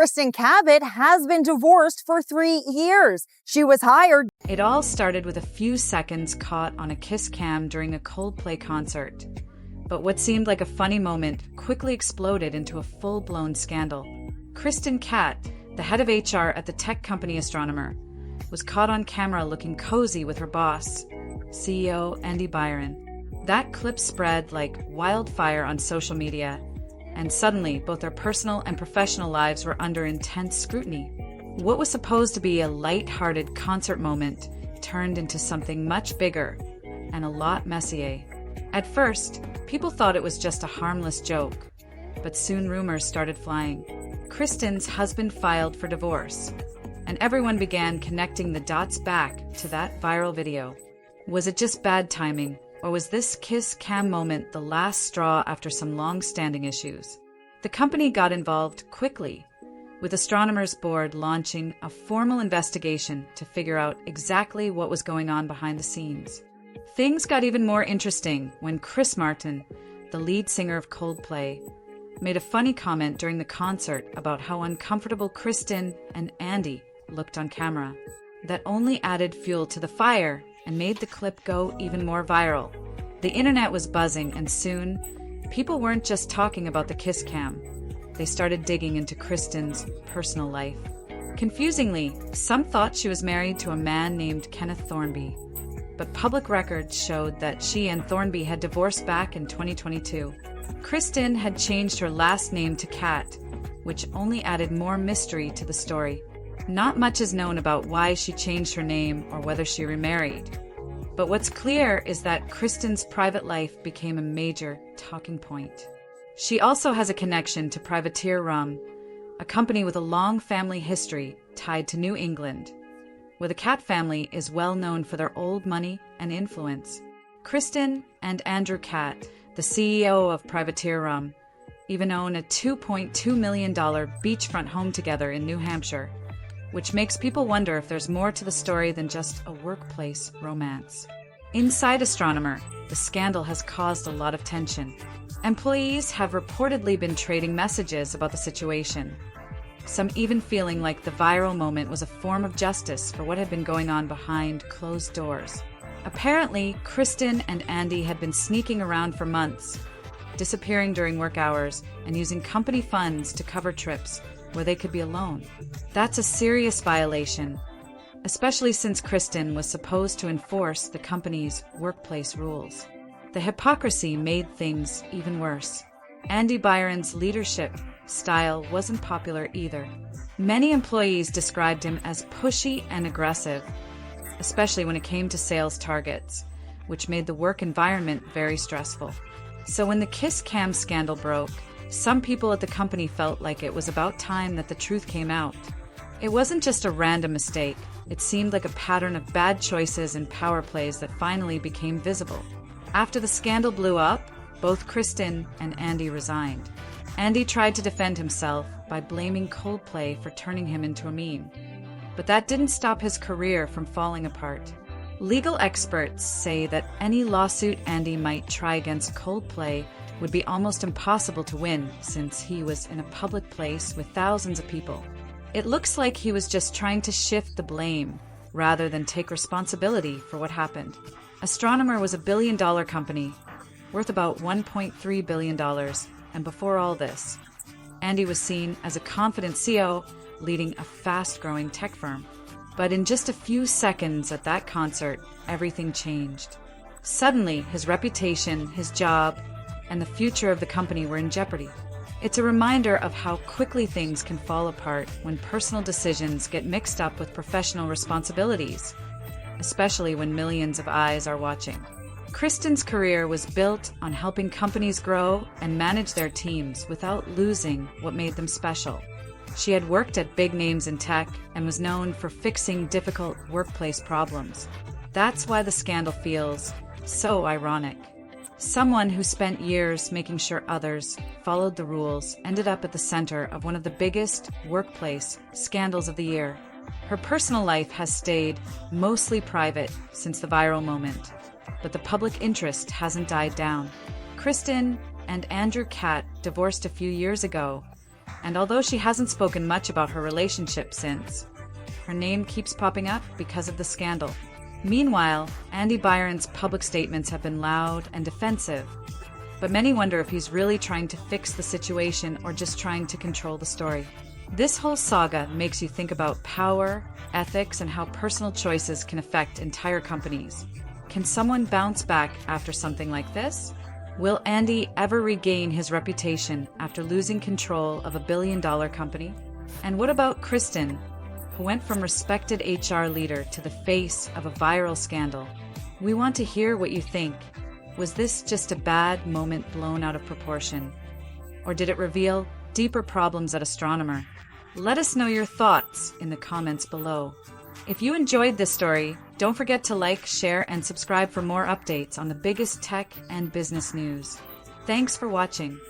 Kristen has been divorced for 3 years. She was hired. It all started with a few seconds caught on a kiss cam during a Coldplay concert. But what seemed like a funny moment quickly exploded into a full-blown scandal. Kristen, the head of HR at the tech company Astronomer, was caught on camera looking cozy with her boss, CEO Byron. That clip spread like wildfire on social media, and suddenly both their personal and professional lives were under intense scrutiny. What was supposed to be a light-hearted concert moment turned into something much bigger and a lot messier. At first, people thought it was just a harmless joke, but soon rumors started flying. Kristen's husband filed for divorce, and everyone began connecting the dots back to that viral video. Was it just bad timing, or was this kiss cam moment the last straw after some long-standing issues? The company got involved quickly, with Astronomer's board launching a formal investigation to figure out exactly what was going on behind the scenes. Things got even more interesting when Chris Martin, the lead singer of Coldplay, made a funny comment during the concert about how uncomfortable Kristen and Andy looked on camera. That only added fuel to the fire and made the clip go even more viral. The internet was buzzing, and soon, people weren't just talking about the kiss cam. They started digging into Kristen's personal life. Confusingly, some thought she was married to a man named Kenneth Thornby, but public records showed that she and Thornby had divorced back in 2022. Kristen had changed her last name to Kat, which only added more mystery to the story. Not much is known about why she changed her name or whether she remarried. But what's clear is that Kristen's private life became a major talking point. She also has a connection to Privateer Rum, a company with a long family history tied to New England, where the Cat family is well known for their old money and influence. Kristen and Andrew Cat, the CEO of Privateer Rum, even own a $2.2 million beachfront home together in New Hampshire, which makes people wonder if there's more to the story than just a workplace romance. Inside Astronomer, the scandal has caused a lot of tension. Employees have reportedly been trading messages about the situation, some even feeling like the viral moment was a form of justice for what had been going on behind closed doors. Apparently, Kristen and Andy had been sneaking around for months, disappearing during work hours and using company funds to cover trips where they could be alone. That's a serious violation, especially since Kristen was supposed to enforce the company's workplace rules. The hypocrisy made things even worse. Byron's leadership style wasn't popular either. Many employees described him as pushy and aggressive, especially when it came to sales targets, which made the work environment very stressful. So when the kiss cam scandal broke, some people at the company felt like it was about time that the truth came out. It wasn't just a random mistake. It seemed like a pattern of bad choices and power plays that finally became visible. After the scandal blew up, both Kristen and Andy resigned. Andy tried to defend himself by blaming Coldplay for turning him into a meme. But that didn't stop his career from falling apart. Legal experts say that any lawsuit Andy might try against Coldplay would be almost impossible to win, since he was in a public place with thousands of people. It looks like he was just trying to shift the blame rather than take responsibility for what happened. Astronomer was a billion-dollar company, worth about $1.3 billion, and before all this, Andy was seen as a confident CEO leading a fast-growing tech firm. But in just a few seconds at that concert, everything changed. Suddenly, his reputation, his job, and the future of the company were in jeopardy. It's a reminder of how quickly things can fall apart when personal decisions get mixed up with professional responsibilities, especially when millions of eyes are watching. Kristen's career was built on helping companies grow and manage their teams without losing what made them special. She had worked at big names in tech and was known for fixing difficult workplace problems. That's why the scandal feels so ironic. Someone who spent years making sure others followed the rules ended up at the center of one of the biggest workplace scandals of the year. Her personal life has stayed mostly private since the viral moment, but the public interest hasn't died down. Kristen and Andrew Cat divorced a few years ago, And although she hasn't spoken much about her relationship since, her name keeps popping up because of the scandal. Meanwhile, Andy Byron's public statements have been loud and defensive, but many wonder if he's really trying to fix the situation or just trying to control the story. This whole saga makes you think about power, ethics, and how personal choices can affect entire companies. Can someone bounce back after something like this? Will Andy ever regain his reputation after losing control of a billion-dollar company? And what about Kristen, who went from respected HR leader to the face of a viral scandal? We want to hear what you think. Was this just a bad moment blown out of proportion? Or did it reveal deeper problems at Astronomer? Let us know your thoughts in the comments below. If you enjoyed this story, don't forget to like, share, and subscribe for more updates on the biggest tech and business news. Thanks for watching.